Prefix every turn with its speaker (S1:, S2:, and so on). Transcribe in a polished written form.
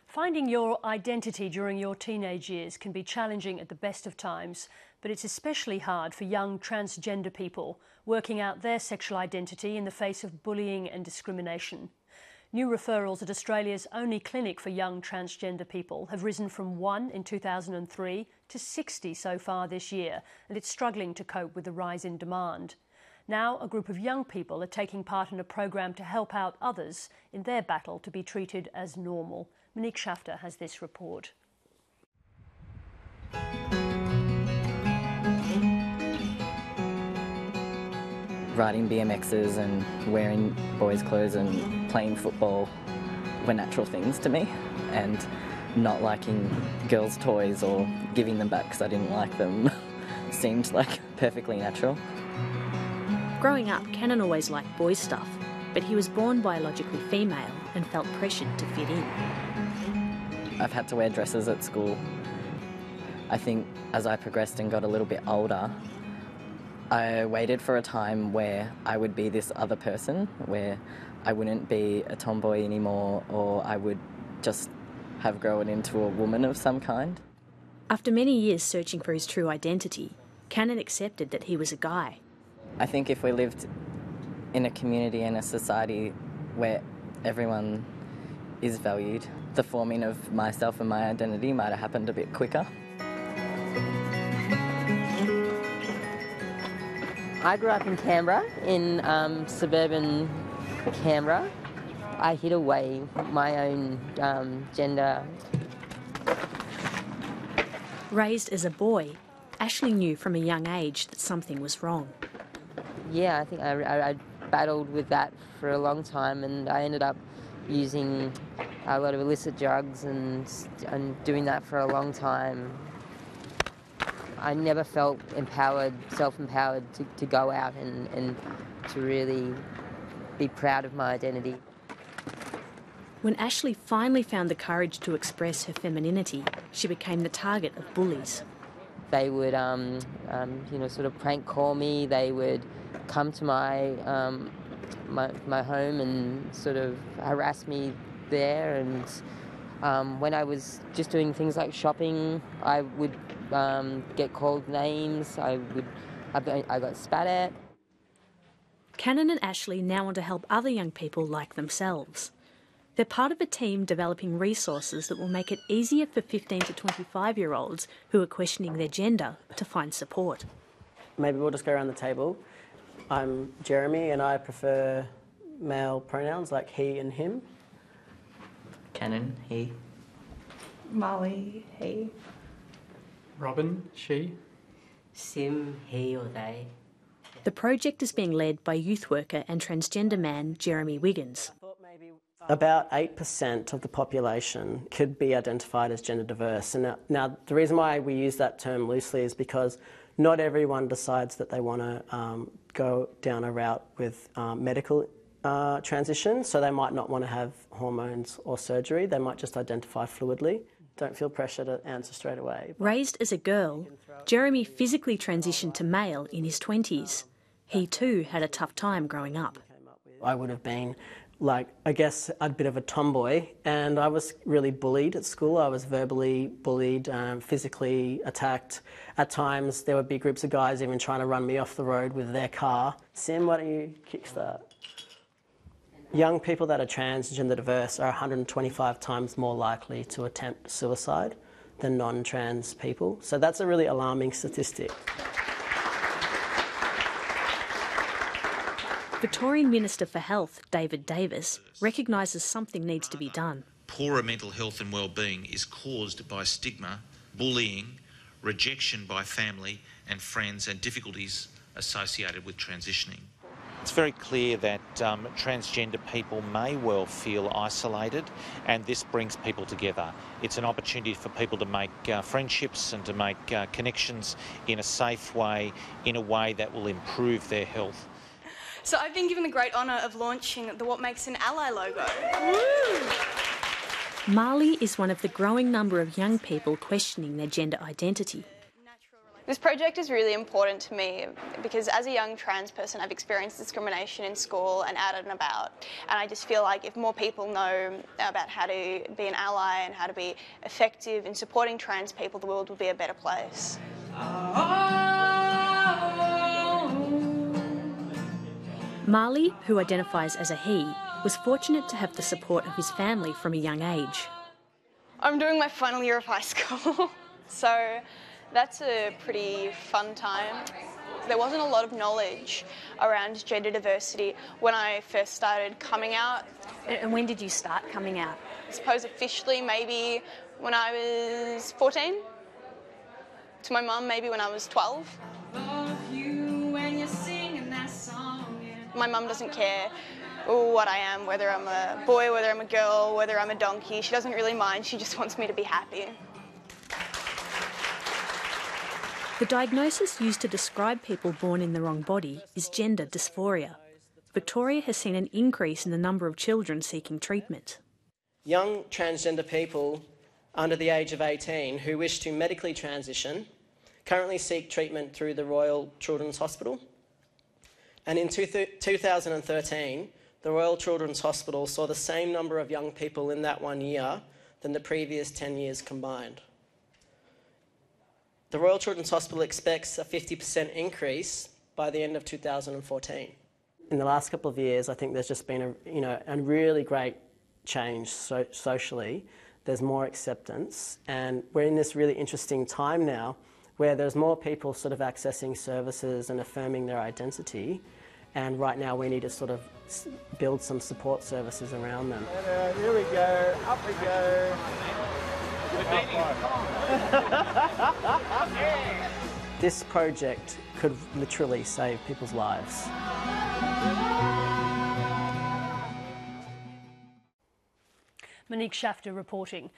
S1: Finding your identity during your teenage years can be challenging at the best of times, but it's especially hard for young transgender people working out their sexual identity in the face of bullying and discrimination. New referrals at Australia's only clinic for young transgender people have risen from 1 in 2003 to 60 so far this year, and it's struggling to cope with the rise in demand. Now, a group of young people are taking part in a program to help out others in their battle to be treated as normal. Monique Shafter has this report.
S2: Riding BMXs and wearing boys' clothes and playing football were natural things to me, and not liking girls' toys or giving them back because I didn't like them seemed like perfectly natural.
S3: Growing up, Cannon always liked boys' stuff, but he was born biologically female and felt pressured to fit in.
S2: I've had to wear dresses at school. I think as I progressed and got a little bit older, I waited for a time where I would be this other person, where I wouldn't be a tomboy anymore, or I would just have grown into a woman of some kind.
S3: After many years searching for his true identity, Cannon accepted that he was a guy.
S2: I think if we lived in a community and a society where everyone is valued, the forming of myself and my identity might have happened a bit quicker.
S4: I grew up in Canberra, in suburban Canberra. I hid away my own gender.
S3: Raised as a boy, Ashley knew from a young age that something was wrong.
S4: Yeah, I think I battled with that for a long time, and I ended up using a lot of illicit drugs and doing that for a long time. I never felt empowered, self-empowered to go out and to really be proud of my identity.
S3: When Ashley finally found the courage to express her femininity, she became the target of bullies.
S4: They would, sort of prank call me. They would come to my home and sort of harass me there. And when I was just doing things like shopping, I would get called names. I got spat at.
S3: Cannon and Ashley now want to help other young people like themselves. They're part of a team developing resources that will make it easier for 15 to 25-year-olds who are questioning their gender to find support.
S5: Maybe we'll just go around the table. I'm Jeremy and I prefer male pronouns like he and him.
S2: Cannon, he.
S6: Molly, he.
S7: Robin, she.
S8: Sim, he or they.
S3: The project is being led by youth worker and transgender man Jeremy Wiggins.
S5: About 8% of the population could be identified as gender diverse. And now the reason why we use that term loosely is because not everyone decides that they want to go down a route with medical transition, so they might not want to have hormones or surgery. They might just identify fluidly. Don't feel pressure to answer straight away.
S3: Raised as a girl, Jeremy physically transitioned to male in his 20s. He too had a tough time growing up.
S5: I would have been a bit of a tomboy, and I was really bullied at school. I was verbally bullied, physically attacked. At times there would be groups of guys even trying to run me off the road with their car. Sim, why don't you kickstart? Young people that are transgender diverse are 125 times more likely to attempt suicide than non-trans people. So that's a really alarming statistic.
S3: Victorian Minister for Health, David Davis, recognises something needs to be done.
S9: Poorer mental health and well-being is caused by stigma, bullying, rejection by family and friends, and difficulties associated with transitioning.
S10: It's very clear that transgender people may well feel isolated, and this brings people together. It's an opportunity for people to make friendships and to make connections in a safe way, in a way that will improve their health.
S6: So I've been given the great honour of launching the What Makes an Ally logo.
S3: Marley is one of the growing number of young people questioning their gender identity.
S6: This project is really important to me because as a young trans person I've experienced discrimination in school and out and about, and I just feel like if more people know about how to be an ally and how to be effective in supporting trans people, the world will be a better place.
S3: Marley, who identifies as a he, was fortunate to have the support of his family from a young age.
S6: I'm doing my final year of high school, so that's a pretty fun time. There wasn't a lot of knowledge around gender diversity when I first started coming out.
S3: And when did you start coming out?
S6: I suppose officially maybe when I was 14. To my mum maybe when I was 12. My mum doesn't care what I am, whether I'm a boy, whether I'm a girl, whether I'm a donkey. She doesn't really mind, she just wants me to be happy.
S3: The diagnosis used to describe people born in the wrong body is gender dysphoria. Victoria has seen an increase in the number of children seeking treatment.
S5: Young transgender people under the age of 18 who wish to medically transition currently seek treatment through the Royal Children's Hospital. And in 2013, the Royal Children's Hospital saw the same number of young people in that 1 year than the previous 10 years combined. The Royal Children's Hospital expects a 50% increase by the end of 2014. In the last couple of years, I think there's just been a really great change socially. There's more acceptance, and we're in this really interesting time now where there's more people sort of accessing services and affirming their identity, and right now we need to sort of build some support services around them.
S11: Here we go, up we go.
S5: This project could literally save people's lives.
S1: Monique Shafter reporting.